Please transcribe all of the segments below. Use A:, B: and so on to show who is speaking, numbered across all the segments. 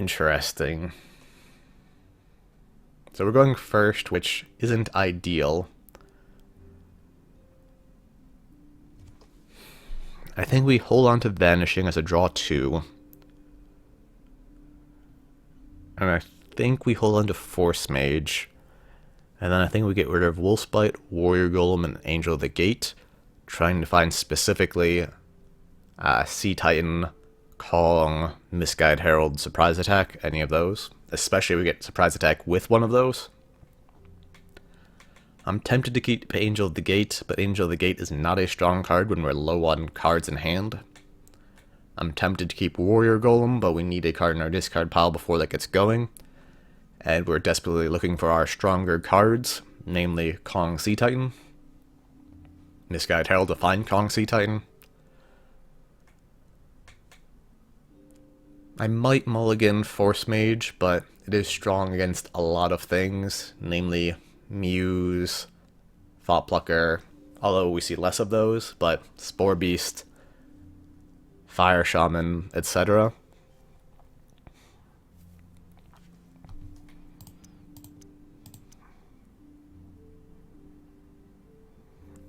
A: Interesting. So we're going first, which isn't ideal. I think we hold on to Vanishing as a draw 2. And I think we hold on to Force Mage. And then I think we get rid of Wolfspite, Warrior Golem, and Angel of the Gate. Trying to find specifically Sea Titan, Kong, Misguided Herald, Surprise Attack, any of those. Especially if we get Surprise Attack with one of those. I'm tempted to keep Angel of the Gate, but Angel of the Gate is not a strong card when we're low on cards in hand. I'm tempted to keep Warrior Golem, but we need a card in our discard pile before that gets going. And we're desperately looking for our stronger cards, namely Kong Sea Titan. Misguided Herald to find Kong Sea Titan. I might mulligan Force Mage, but it is strong against a lot of things, namely Muse, Thought Plucker, although we see less of those, but Spore Beast, Fire Shaman, etc.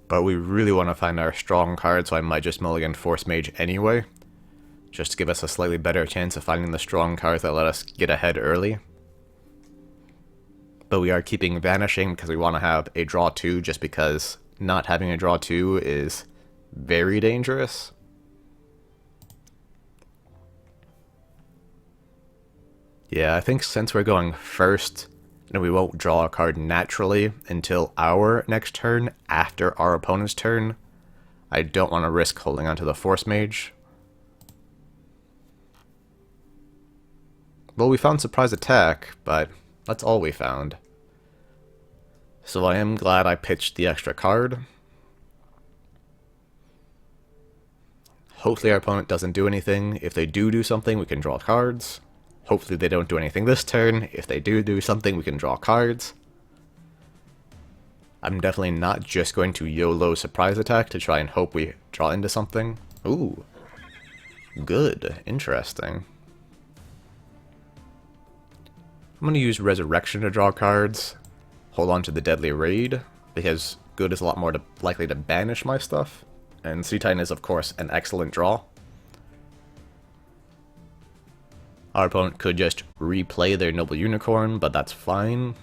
A: But we really want to find our strong card, so I might just mulligan Force Mage anyway, just to give us a slightly better chance of finding the strong cards that let us get ahead early. But we are keeping Vanishing because we want to have a draw 2, just because not having a draw 2 is very dangerous. Yeah, I think since we're going first, and we won't draw a card naturally until our next turn, after our opponent's turn, I don't want to risk holding onto the Force Mage. Well, we found Surprise Attack, but that's all we found. So I am glad I pitched the extra card. Hopefully our opponent doesn't do anything. If they do something, we can draw cards. Hopefully they don't do anything this turn. If they do something, we can draw cards. I'm definitely not just going to YOLO Surprise Attack to try and hope we draw into something. Ooh. Good. Interesting. I'm going to use Resurrection to draw cards. Hold on to the Deadly Raid, because good is a lot more likely to banish my stuff. And Sea Titan is, of course, an excellent draw. Our opponent could just replay their Noble Unicorn, but that's fine.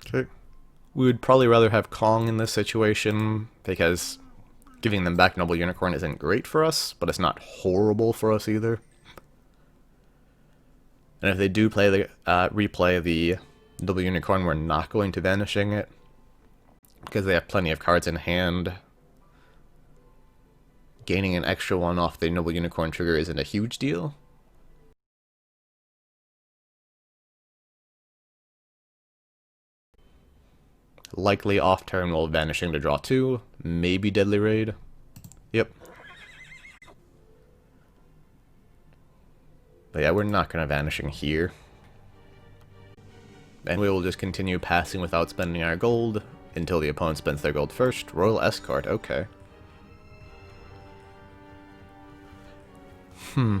A: Okay. We would probably rather have Kong in this situation, because giving them back Noble Unicorn isn't great for us, but it's not horrible for us either. And if they do play the replay the Noble Unicorn, we're not going to Vanishing it, because they have plenty of cards in hand. Gaining an extra one off the Noble Unicorn trigger isn't a huge deal. Likely off turn we'll Vanishing to draw 2, maybe Deadly Raid. Yep. But yeah, we're not going to Vanishing here. And we will just continue passing without spending our gold until the opponent spends their gold first. Royal Escort, okay. I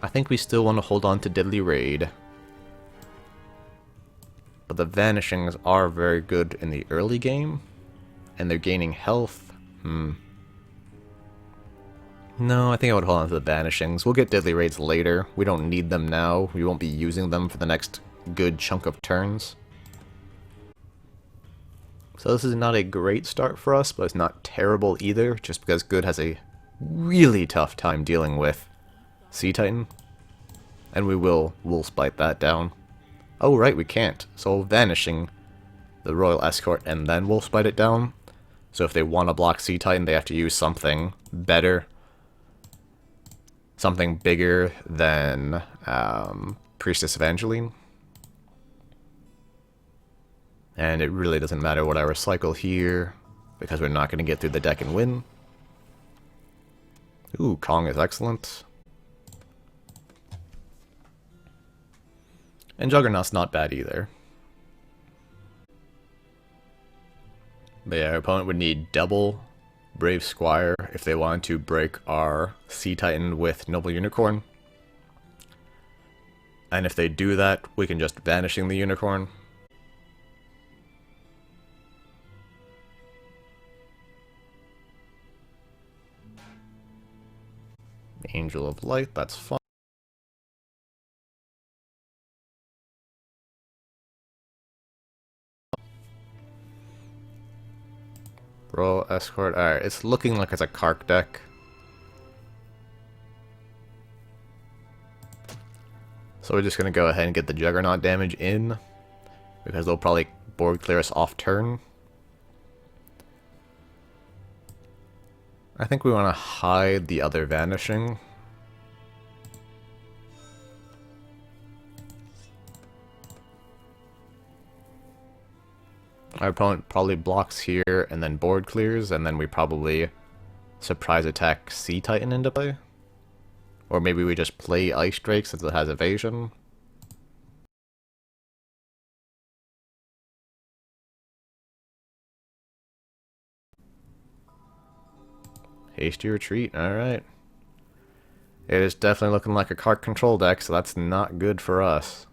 A: think we still want to hold on to Deadly Raid. But the Vanishings are very good in the early game. And they're gaining health. No, I think I would hold on to the Vanishings. We'll get Deadly Raids later. We don't need them now. We won't be using them for the next good chunk of turns. So this is not a great start for us, but it's not terrible either, just because Good has a really tough time dealing with Sea Titan. And we will Wolfspite that down. Oh, right, we can't. So Vanishing the Royal Escort and then Wolfspite it down. So if they want to block Sea Titan, they have to use something better. Something bigger than Priestess Evangeline. And it really doesn't matter what I recycle here, because we're not going to get through the deck and win. Ooh, Kong is excellent. And Juggernaut's not bad either. Yeah, our opponent would need double Brave Squire if they wanted to break our Sea Titan with Noble Unicorn. And if they do that, we can just Vanishing the Unicorn. Angel of Light, that's fine. Royal Escort, alright, it's looking like it's a Kark deck. So we're just going to go ahead and get the Juggernaut damage in, because they'll probably board clear us off turn. I think we want to hide the other Vanishing. Our opponent probably blocks here and then board clears, and then we probably surprise attack Sea Titan into play. Or maybe we just play Ice Drake since it has evasion. Hasty Retreat, alright. It is definitely looking like a Kark control deck, so that's not good for us.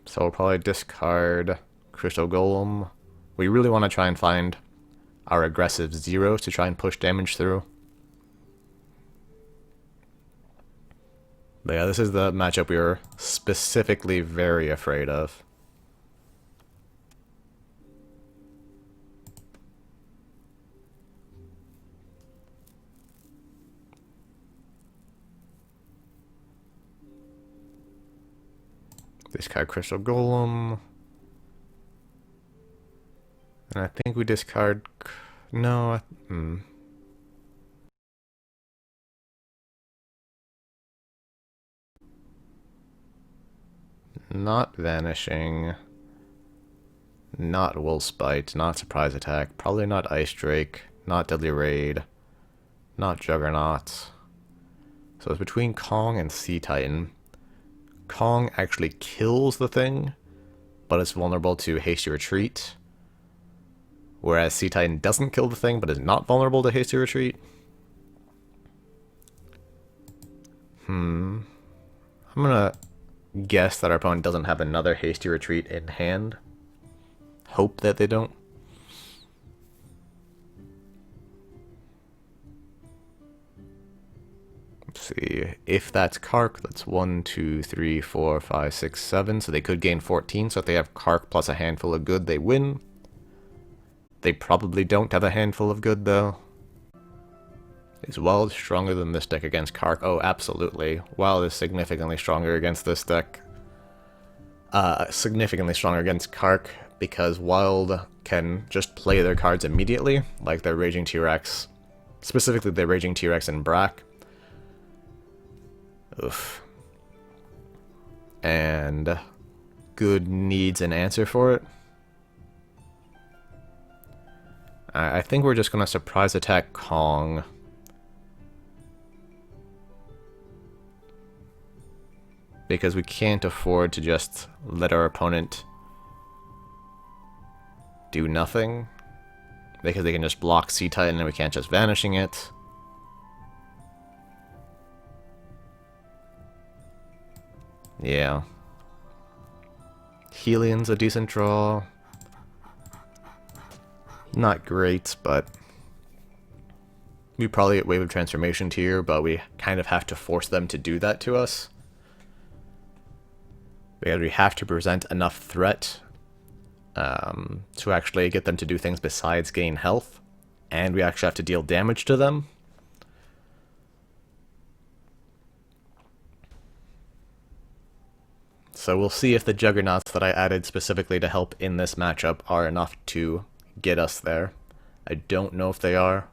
A: So we'll probably discard Crystal Golem. We really want to try and find our aggressive zeros to try and push damage through. But yeah, this is the matchup we were specifically very afraid of. Discard Crystal Golem. And I think we discard... No, Not Vanishing. Not Wolfspite. Not Surprise Attack. Probably not Ice Drake. Not Deadly Raid. Not Juggernaut. So it's between Kong and Sea Titan. Kong actually kills the thing, but it's vulnerable to Hasty Retreat. Whereas Sea Titan doesn't kill the thing, but is not vulnerable to Hasty Retreat. I'm gonna guess that our opponent doesn't have another Hasty Retreat in hand. Hope that they don't. Let's see, if that's Kark, that's 1, 2, 3, 4, 5, 6, 7, so they could gain 14, so if they have Kark plus a handful of good, they win. They probably don't have a handful of good, though. Is Wild stronger than this deck against Kark? Oh, absolutely. Wild is significantly stronger against this deck. Significantly stronger against Kark, because Wild can just play their cards immediately, like their Raging T-Rex. Specifically, their Raging T-Rex and Brack. Oof. And good needs an answer for it. I think we're just going to surprise attack Kong. Because we can't afford to just let our opponent do nothing. Because they can just block Sea Titan and we can't just Vanishing it. Yeah. Helion's a decent draw. Not great, but we probably get Wave of Transformation here, but we kind of have to force them to do that to us. Because we have to present enough threat to actually get them to do things besides gain health, and we actually have to deal damage to them. So we'll see if the Juggernauts that I added specifically to help in this matchup are enough to get us there. I don't know if they are.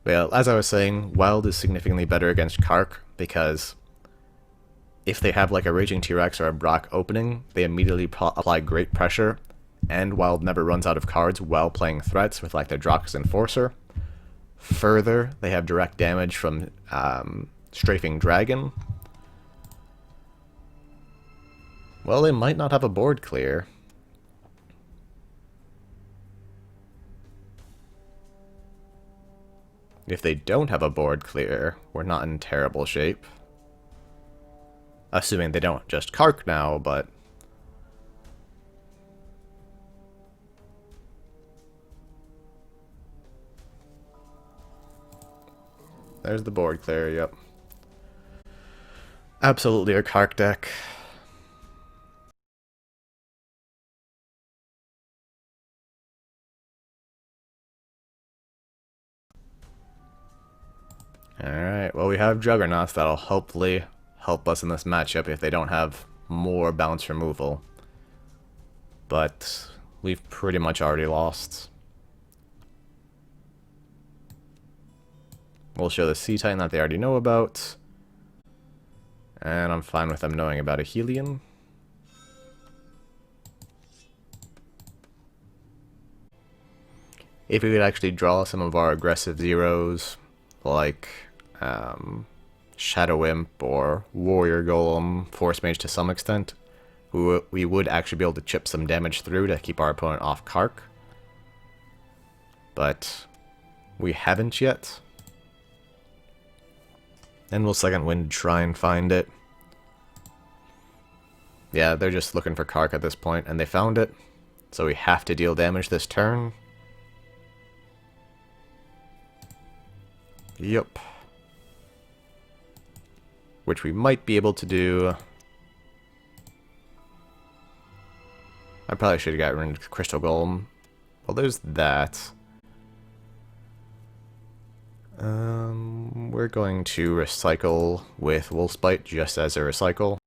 A: Well, as I was saying, Wild is significantly better against Kark, because if they have like a Raging T-Rex or a Brock opening, they immediately apply great pressure, and Wild never runs out of cards while playing threats with like their Drox's Enforcer. Further, they have direct damage from Strafing Dragon. Well, they might not have a board clear. If they don't have a board clear, we're not in terrible shape. Assuming they don't just Kark now, but... There's the board clear, yep. Absolutely a Kark deck. Alright, well we have Juggernauts that'll hopefully help us in this matchup if they don't have more bounce removal. But we've pretty much already lost. We'll show the Sea Titan that they already know about. And I'm fine with them knowing about a Helion. If we could actually draw some of our aggressive zeros, like Shadow Imp or Warrior Golem, Force Mage to some extent, we would actually be able to chip some damage through to keep our opponent off Kark. But we haven't yet. And we'll Second Wind try and find it. Yeah, they're just looking for Kark at this point, and they found it. So we have to deal damage this turn. Yup. Which we might be able to do. I probably should have gotten rid of Crystal Golem. Well, there's that. We're going to recycle with Wolfsbite just as a recycle.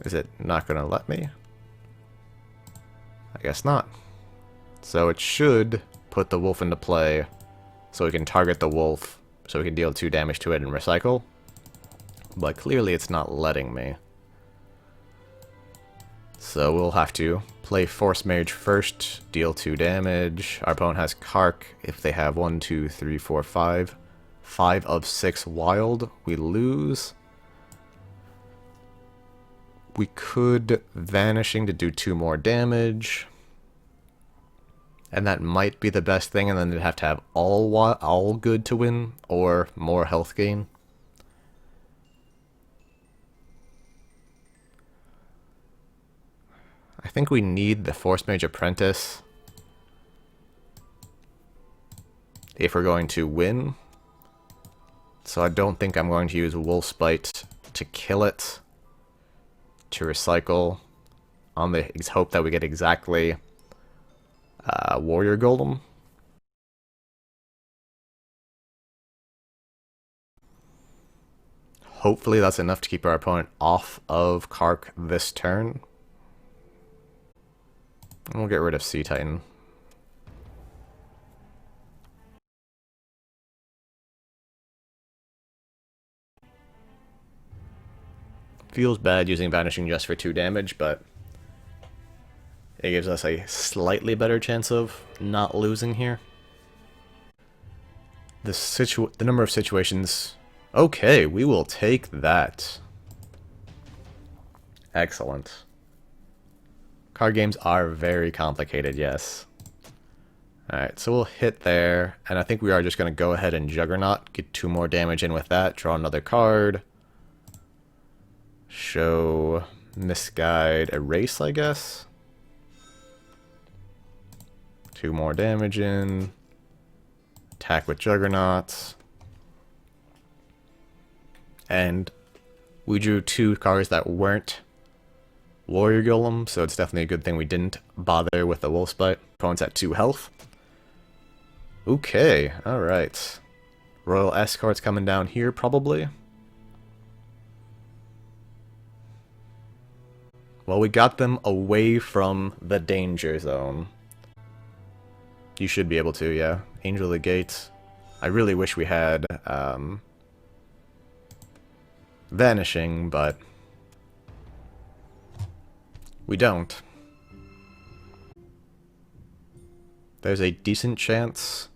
A: Is it not going to let me? I guess not. So it should put the wolf into play so we can target the wolf so we can deal 2 damage to it and recycle. But clearly it's not letting me. So we'll have to play Force Mage first, deal 2 damage. Our opponent has Kark. If they have 1, 2, 3, 4, 5. 5 of 6 wild, we lose. We could Vanishing to do 2 more damage. And that might be the best thing, and then they'd have to have all good to win, or more health gain. I think we need the Force Mage Apprentice if we're going to win. So I don't think I'm going to use Wolfsbite to kill it, to recycle, on the hope that we get exactly Warrior Golem. Hopefully that's enough to keep our opponent off of Kark this turn. And we'll get rid of Sea Titan. Feels bad using Vanishing just for 2 damage, but it gives us a slightly better chance of not losing here. The number of situations... Okay, we will take that. Excellent. Card games are very complicated, yes. Alright, so we'll hit there, and I think we are just going to go ahead and Juggernaut, get 2 more damage in with that, draw another card. Show Misguide Erase, I guess. 2 more damage in. Attack with Juggernauts. And we drew 2 cards that weren't Warrior Golem, so it's definitely a good thing we didn't bother with the Wolfsbite. Opponent's at 2 health. Okay, alright. Royal Escort's coming down here, probably. Well, we got them away from the danger zone. You should be able to, yeah. Angel of the Gate. I really wish we had, vanishing, but we don't. There's a decent chance.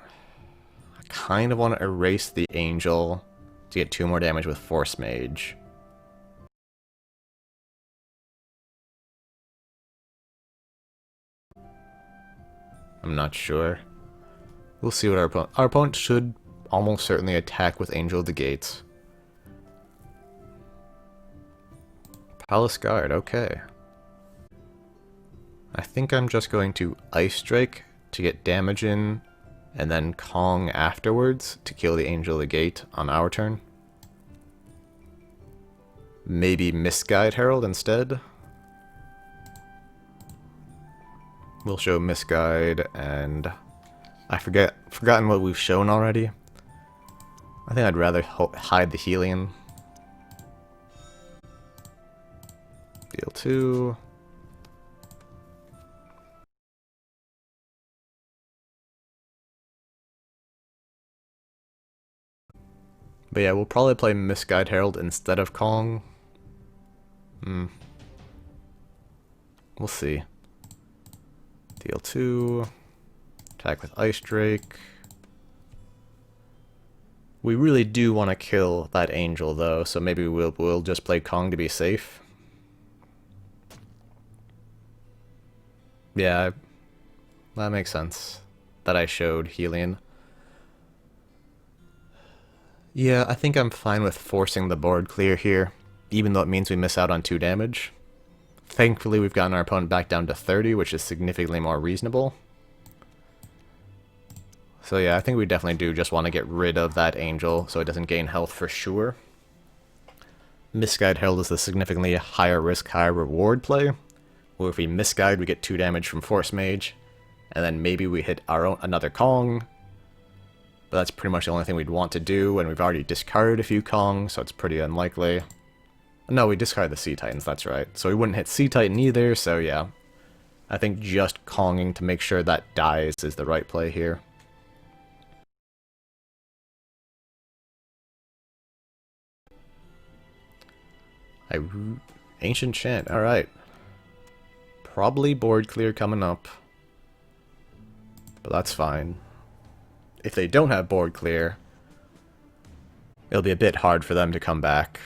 A: I kind of want to erase the angel to get 2 more damage with Force Mage. I'm not sure. We'll see what our opponent should almost certainly attack with Angel of the Gates. Palace Guard, okay. I think I'm just going to Ice Strike to get damage in, and then Kong afterwards to kill the Angel of the Gate on our turn. Maybe Misguide Herald instead. We'll show Misguide, and I forgotten what we've shown already. I think I'd rather hide the Helion. Deal 2. But yeah, we'll probably play Misguide Herald instead of Kong. We'll see. Deal 2. Attack with Ice Drake. We really do want to kill that Angel though, so maybe we'll just play Kong to be safe. Yeah, that makes sense. That I showed Helion. Yeah, I think I'm fine with forcing the board clear here, even though it means we miss out on 2 damage. Thankfully, we've gotten our opponent back down to 30, which is significantly more reasonable. So yeah, I think we definitely do just want to get rid of that Angel so it doesn't gain health for sure. Misguide Herald is the significantly higher risk, higher reward play, where if we misguide, we get 2 damage from Force Mage, and then maybe we hit another Kong. But that's pretty much the only thing we'd want to do, and we've already discarded a few Kongs, so it's pretty unlikely. No, we discarded the Sea Titans, that's right. So we wouldn't hit Sea Titan either, so yeah. I think just Konging to make sure that dies is the right play here. Ancient Chant, alright. Probably board clear coming up. But that's fine. If they don't have board clear, it'll be a bit hard for them to come back.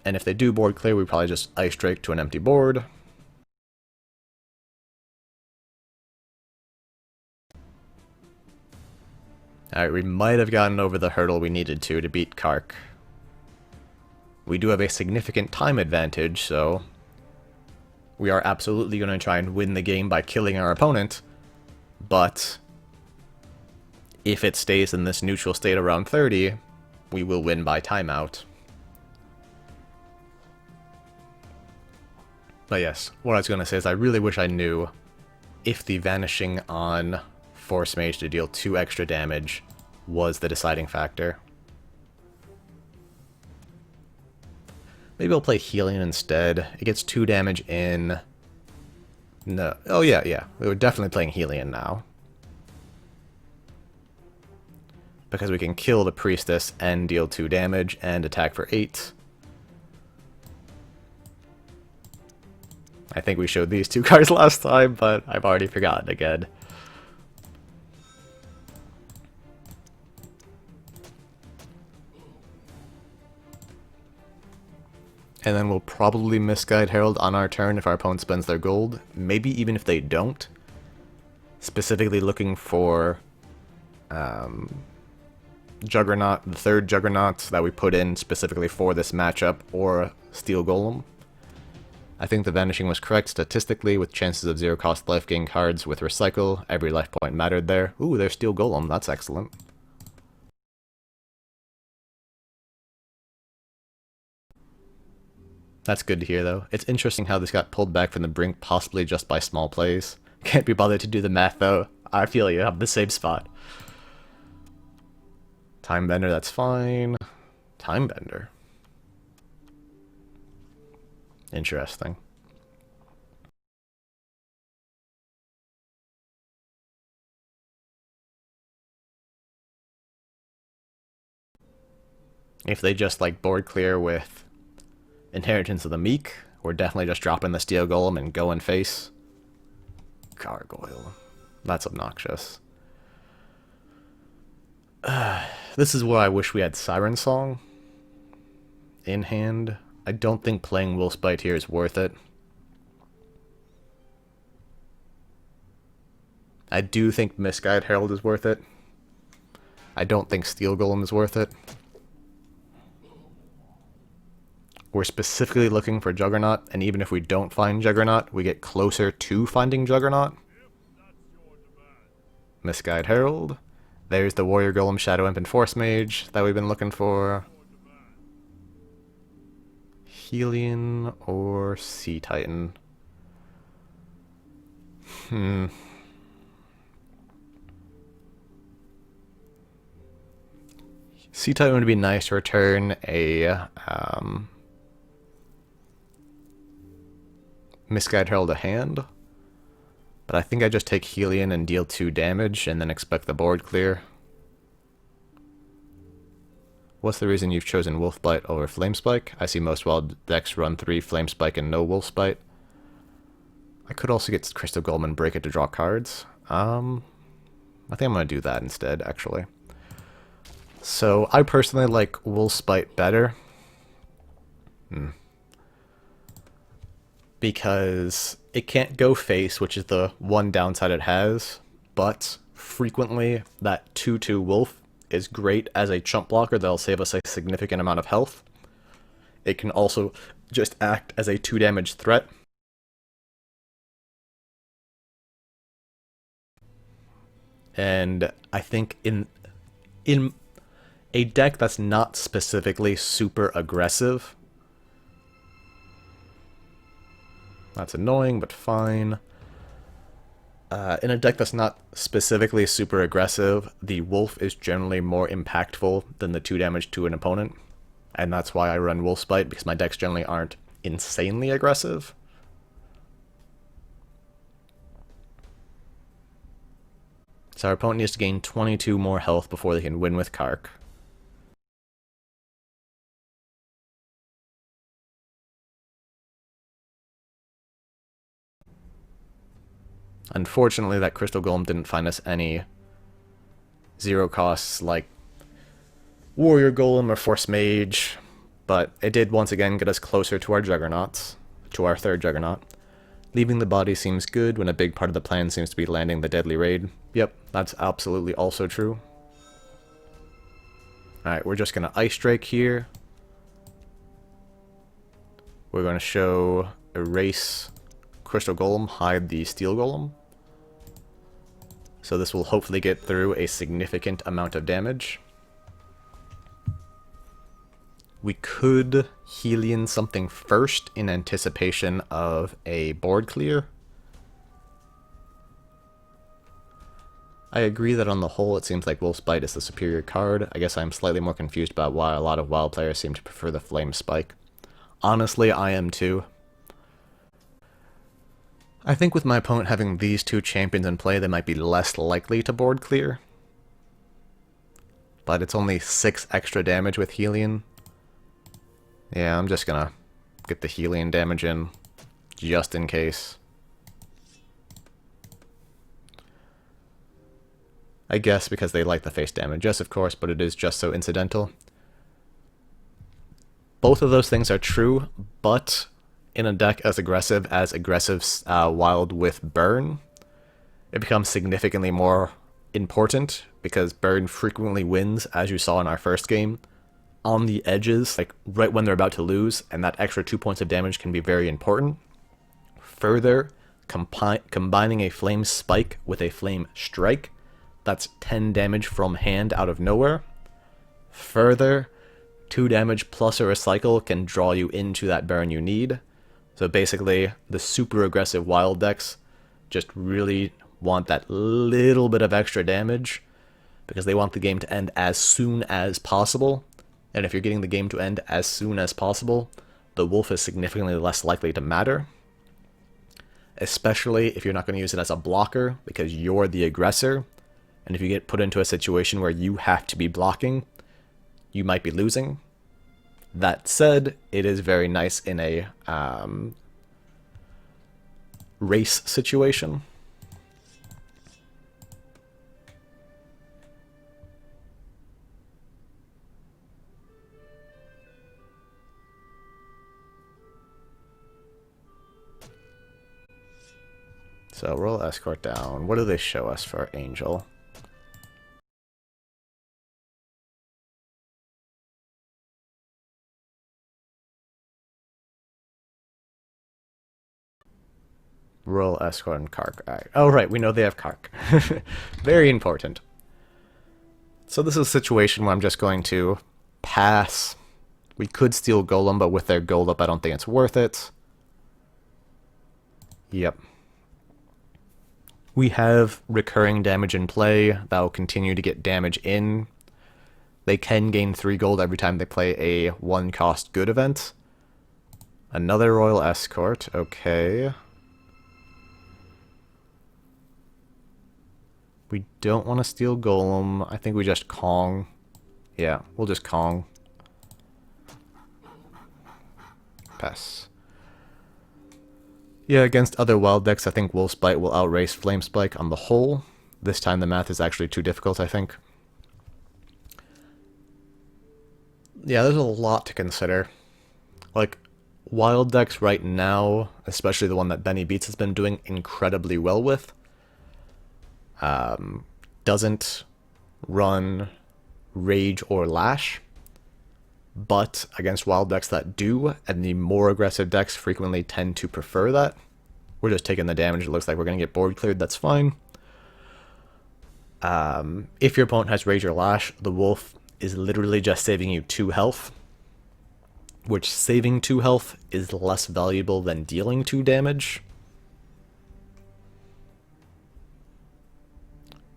A: And if they do board clear, we probably just Ice Drake to an empty board. Alright, we might have gotten over the hurdle we needed to beat Kark. We do have a significant time advantage, so we are absolutely going to try and win the game by killing our opponent, but if it stays in this neutral state around 30, we will win by timeout. But yes, what I was going to say is I really wish I knew if the vanishing on Force Mage to deal 2 extra damage was the deciding factor. Maybe I'll play Helion instead. It gets 2 damage in... No. Oh yeah. We were definitely playing Helion now. Because we can kill the Priestess and deal 2 damage and attack for 8. I think we showed these 2 cards last time, but I've already forgotten again. And then we'll probably Misguide Herald on our turn if our opponent spends their gold. Maybe even if they don't. Specifically looking for Juggernaut, the 3rd Juggernaut that we put in specifically for this matchup, or Steel Golem. I think the vanishing was correct statistically, with chances of 0 cost life gain cards with recycle. Every life point mattered there. Ooh, there's Steel Golem, that's excellent. That's good to hear, though. It's interesting how this got pulled back from the brink, possibly just by small plays. Can't be bothered to do the math, though. I feel you, I'm the same spot. Timebender, that's fine. Timebender. Interesting. If they just like board clear with Inheritance of the Meek, we're definitely just dropping the Steel Golem and going face. Gargoyle. That's obnoxious. This is where I wish we had Siren Song in hand. I don't think playing Wolfspite here is worth it. I do think Misguided Herald is worth it. I don't think Steel Golem is worth it. We're specifically looking for Juggernaut, and even if we don't find Juggernaut, we get closer to finding Juggernaut. Misguided Herald. There's the Warrior Golem, Shadow Imp, and Force Mage that we've been looking for. Helion or Sea Titan? Sea Titan would be nice to return a Misguided Herald to hand. But I think I just take Helion and deal 2 damage and then expect the board clear. What's the reason you've chosen Wolfbite over Flamespike? I see most wild decks run 3 Flamespike and no Wolfspite. I could also get Crystal Golem and break it to draw cards. I think I'm going to do that instead, actually. So, I personally like Wolfspite better. Because it can't go face, which is the one downside it has, but frequently that 2/2 Wolf is great as a chump blocker that'll save us a significant amount of health. It can also just act as a 2 damage threat. And I think in a deck that's not specifically super aggressive, that's annoying, but fine. In a deck that's not specifically super aggressive, the Wolf is generally more impactful than the 2 damage to an opponent. And that's why I run Wolfspite, because my decks generally aren't insanely aggressive. So our opponent needs to gain 22 more health before they can win with Kark. Unfortunately, that Crystal Golem didn't find us any 0 costs like Warrior Golem or Force Mage, but it did once again get us closer to our Juggernauts, to our 3rd Juggernaut. Leaving the body seems good when a big part of the plan seems to be landing the Deadly Raid. Yep, that's absolutely also true. Alright, we're just going to Ice Drake here. We're going to show Erase Crystal Golem, hide the Steel Golem. So this will hopefully get through a significant amount of damage. We could Helion something first in anticipation of a board clear. I agree that on the whole it seems like Wolfspite is the superior card. I guess I'm slightly more confused about why a lot of WoW players seem to prefer the Flame Spike. Honestly, I am too. I think with my opponent having these 2 champions in play, they might be less likely to board clear. But it's only 6 extra damage with Helion. Yeah, I'm just gonna get the Helion damage in, just in case. I guess because they like the face damage, yes of course, but it is just so incidental. Both of those things are true, but in a deck as aggressive Wild with Burn, it becomes significantly more important, because Burn frequently wins, as you saw in our first game, on the edges, like right when they're about to lose, and that extra 2 points of damage can be very important. Further, combining a Flame Spike with a Flame Strike, that's 10 damage from hand out of nowhere. Further, 2 damage plus a recycle can draw you into that burn you need. So basically, the super aggressive wild decks just really want that little bit of extra damage, because they want the game to end as soon as possible. And if you're getting the game to end as soon as possible, the Wolf is significantly less likely to matter. Especially if you're not going to use it as a blocker, because you're the aggressor. And if you get put into a situation where you have to be blocking, you might be losing. That said, it is very nice in a race situation. So roll escort down. What do they show us for Angel? Roll escort and Kark. Right. Oh right, we know they have Kark. Very important. So this is a situation where I'm just going to pass. We could steal Golem, but with their gold up, I don't think it's worth it. Yep. We have recurring damage in play that will continue to get damage in. They can gain 3 gold every time they play a 1-cost good event. Another Royal Escort, okay. We don't want to steal Golem. I think we just Kong. Yeah, we'll just Kong. Pass. Yeah, against other wild decks, I think Wolfspite will outrace Flamespike on the whole. This time the math is actually too difficult, I think. Yeah, there's a lot to consider. Like, wild decks right now, especially the one that Benny Beats has been doing incredibly well with, doesn't run Rage or Lash, but against wild decks that do, and the more aggressive decks frequently tend to prefer that. We're just taking the damage. It looks like we're going to get board cleared. That's fine. If your opponent has Rage or Lash, the Wolf is literally just saving you 2 health, which saving 2 health is less valuable than dealing 2 damage.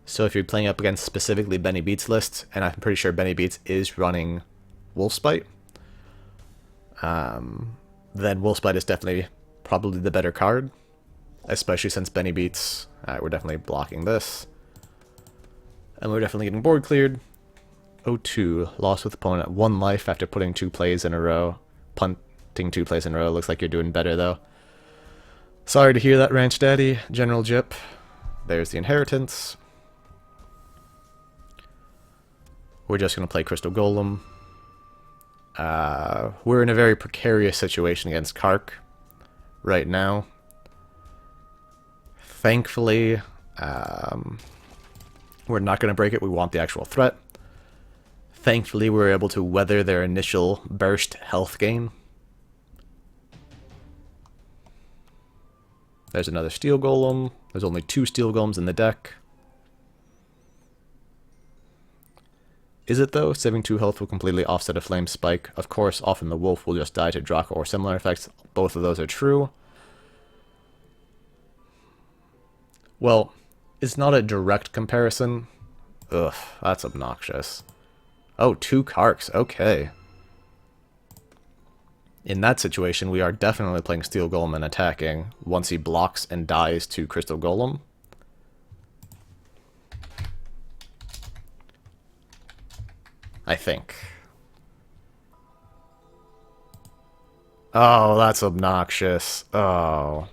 A: So if you're playing up against specifically Benny Beats' list, and I'm pretty sure Benny Beats is running Wolfspite, then Wolfspite is definitely probably the better card, especially since Benny Beats... Alright, we're definitely blocking this. And we're definitely getting board cleared. 0-2, lost with opponent at 1 life after putting 2 plays in a row. Punting 2 plays in a row. Looks like you're doing better, though. Sorry to hear that, Ranch Daddy. General Jip. There's the inheritance. We're just going to play Crystal Golem. We're in a very precarious situation against Kark right now. Thankfully, we're not going to break it. We want the actual threat. Thankfully, we were able to weather their initial burst health gain. There's another Steel Golem. There's only 2 Steel Golems in the deck. Is it though? Saving 2 health will completely offset a Flame Spike. Of course, often the Wolf will just die to Draco or similar effects. Both of those are true. Well, it's not a direct comparison. Ugh, that's obnoxious. Oh, 2 Karks, okay. In that situation, we are definitely playing Steel Golem and attacking once he blocks and dies to Crystal Golem. I think. Oh, that's obnoxious. Oh.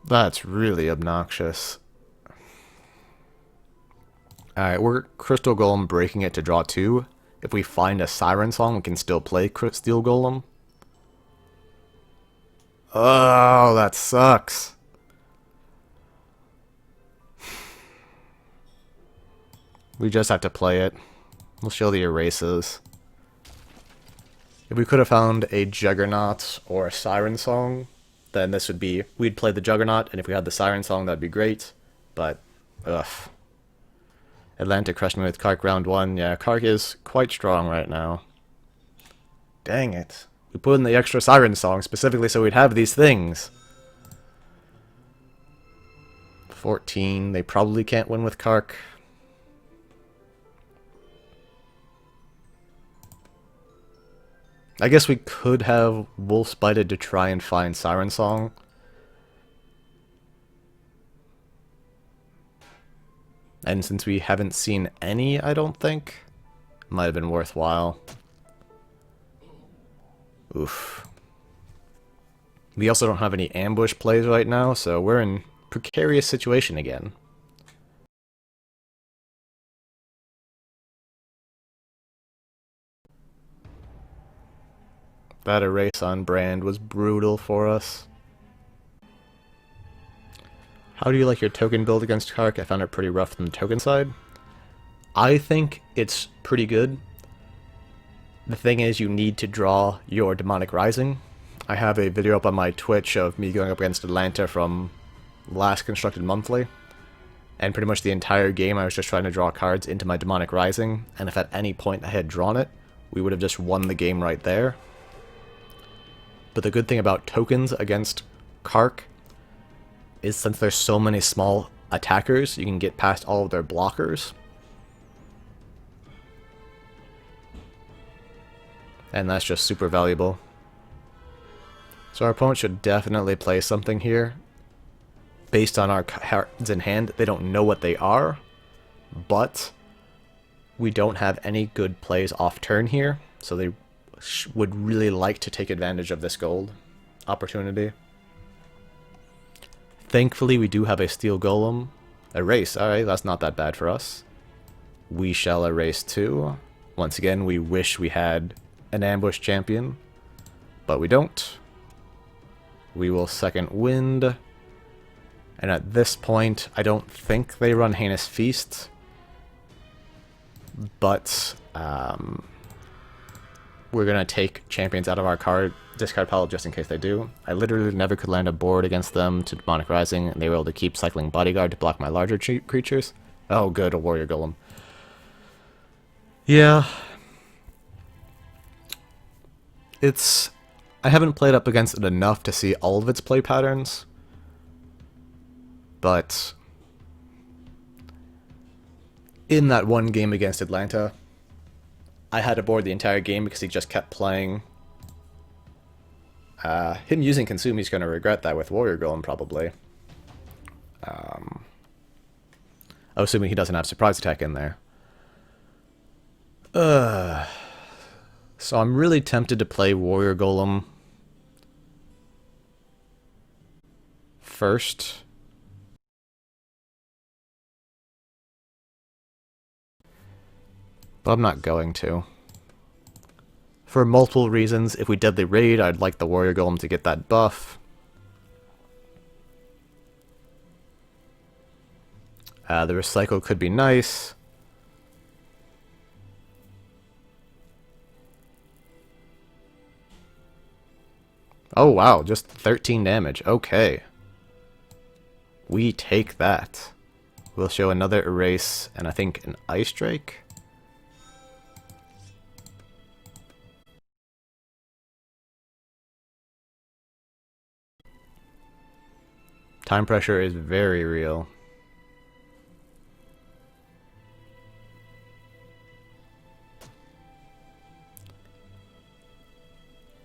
A: That's really obnoxious. Alright, we're Crystal Golem breaking it to draw 2. If we find a Siren Song, we can still play Steel Golem. Oh, that sucks. We just have to play it. We'll show the erases. If we could have found a Juggernaut or a Siren Song, then this would be... We'd play the Juggernaut, and if we had the Siren Song, that'd be great. But, ugh. Atlantic crushed me with Kark round 1. Yeah, Kark is quite strong right now. Dang it. We put in the extra Siren Song specifically so we'd have these things. 14. They probably can't win with Kark. I guess we could have Wolfspited to try and find Siren Song. And since we haven't seen any, I don't think, might have been worthwhile. Oof. We also don't have any ambush plays right now, so we're in precarious situation again. That erase on brand was brutal for us. How do you like your token build against Kark? I found it pretty rough on the token side. I think it's pretty good. The thing is, you need to draw your Demonic Rising. I have a video up on my Twitch of me going up against Atlanta from last Constructed Monthly. And pretty much the entire game I was just trying to draw cards into my Demonic Rising, and if at any point I had drawn it, we would have just won the game right there. But the good thing about tokens against Kark is since there's so many small attackers, you can get past all of their blockers. And that's just super valuable. So our opponent should definitely play something here. Based on our cards in hand, they don't know what they are, but we don't have any good plays off turn here, so they would really like to take advantage of this gold opportunity. Thankfully, we do have a Steel Golem. Erase, alright, that's not that bad for us. We shall erase too. Once again, we wish we had an ambush champion, but we don't. We will second wind. And at this point, I don't think they run Heinous Feast, but we're going to take champions out of our discard pile just in case they do. I literally never could land a board against them to Demonic Rising, and they were able to keep cycling Bodyguard to block my larger creatures. Oh good, a Warrior Golem. Yeah. I haven't played up against it enough to see all of its play patterns, but in that one game against Atlanta, I had to board the entire game because he just kept playing. Him using Consume, he's going to regret that with Warrior Golem, probably. Assuming he doesn't have Surprise Attack in there. So I'm really tempted to play Warrior Golem first. But I'm not going to. For multiple reasons, if we Deadly Raid, I'd like the Warrior Golem to get that buff. The Recycle could be nice. Oh wow, just 13 damage. Okay. We take that. We'll show another Erase, and I think an Ice Drake. Time pressure is very real.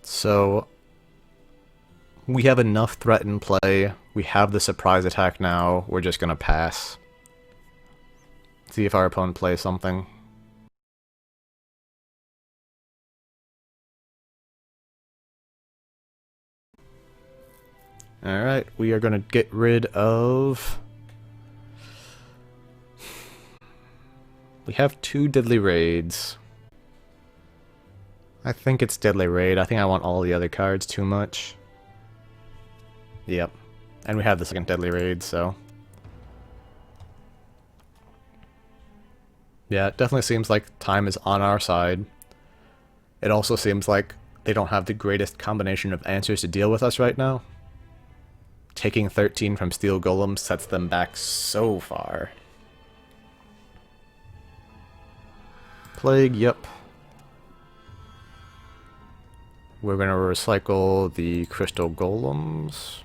A: So we have enough threat in play. We have the Surprise Attack now. We're just gonna pass. See if our opponent plays something. Alright, we are gonna get rid of... We have 2 Deadly Raids. I think it's Deadly Raid. I think I want all the other cards too much. Yep. And we have the second Deadly Raid, so... Yeah, it definitely seems like time is on our side. It also seems like they don't have the greatest combination of answers to deal with us right now. Taking 13 from Steel Golem sets them back so far. Plague, yep. We're gonna recycle the Crystal Golems.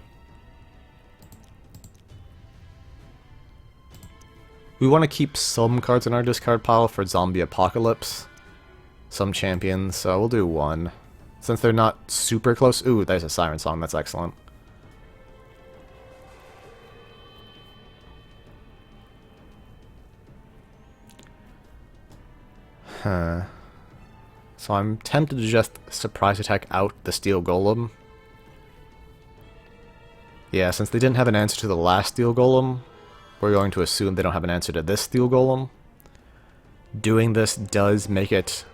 A: We want to keep some cards in our discard pile for Zombie Apocalypse. Some champions, so we'll do 1. Since they're not super close... Ooh, there's a Siren Song, that's excellent. Huh. So I'm tempted to just surprise attack out the Steel Golem. Yeah, since they didn't have an answer to the last Steel Golem, we're going to assume they don't have an answer to this Steel Golem. Doing this does make it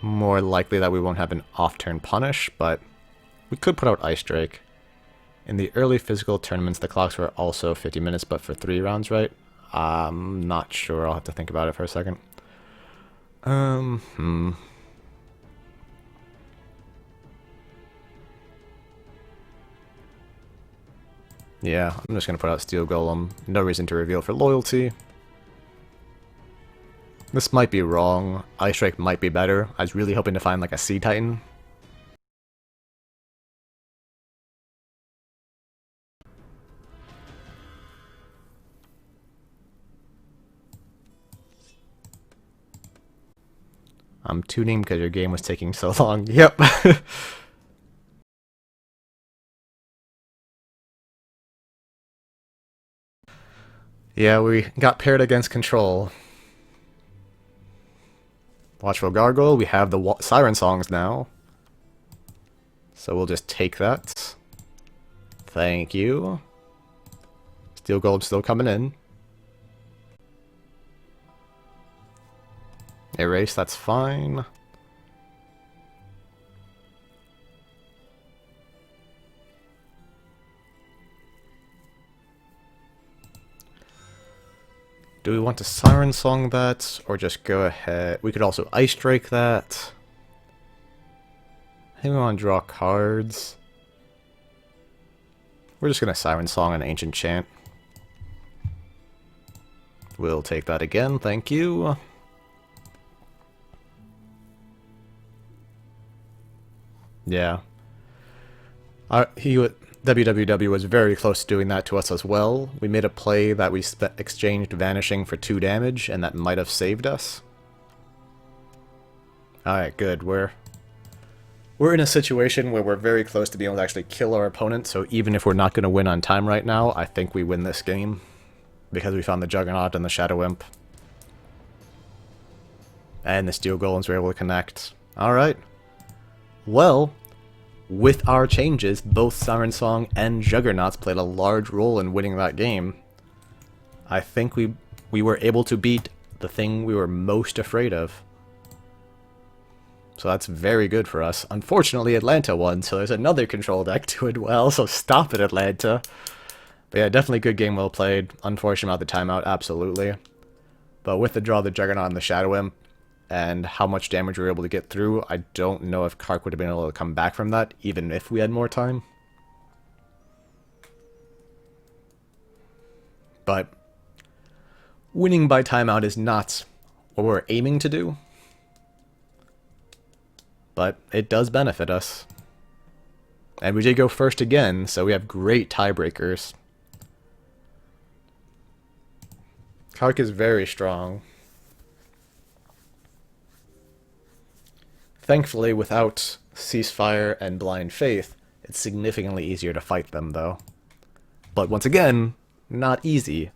A: more likely that we won't have an off-turn punish, but we could put out Ice Drake. In the early physical tournaments, the clocks were also 50 minutes, but for 3 rounds, right? I'm not sure. I'll have to think about it for a second. Yeah, I'm just going to put out Steel Golem. No reason to reveal for loyalty. This might be wrong. Ice Drake might be better. I was really hoping to find like a Sea Titan. I'm tuning because your game was taking so long. Yep. Yeah, we got paired against Control. Watchful Gargoyle, we have the Siren Songs now. So we'll just take that. Thank you. Steel Gold still coming in. Erase, that's fine. Do we want to Siren Song that, or just go ahead? We could also Ice Drake that. I think we want to draw cards. We're just going to Siren Song an Ancient Chant. We'll take that again, thank you. Yeah. WWW was very close to doing that to us as well. We made a play that we exchanged Vanishing for 2 damage, and that might have saved us. Alright, good. We're in a situation where we're very close to being able to actually kill our opponent, so even if we're not going to win on time right now, I think we win this game. Because we found the Juggernaut and the Shadow Imp. And the Steel Golems were able to connect. Alright. Well, with our changes, both Siren Song and Juggernauts played a large role in winning that game. I think we were able to beat the thing we were most afraid of. So that's very good for us. Unfortunately, Atlanta won, so there's another Control deck doing well, so stop it, Atlanta. But yeah, definitely good game, well played. Unfortunate about the timeout, absolutely. But with the draw of the Juggernaut and the Shadow Imp, and how much damage we were able to get through, I don't know if Kark would have been able to come back from that, even if we had more time. But winning by timeout is not what we're aiming to do. But it does benefit us. And we did go first again, so we have great tiebreakers. Kark is very strong. Thankfully, without Ceasefire and Blind Faith, it's significantly easier to fight them, though. But once again, not easy.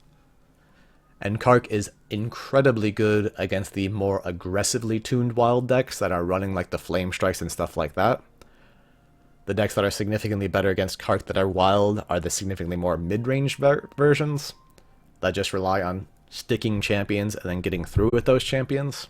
A: And Kark is incredibly good against the more aggressively tuned wild decks that are running like the Flame Strikes and stuff like that. The decks that are significantly better against Kark that are wild are the significantly more mid-range versions that just rely on sticking champions and then getting through with those champions.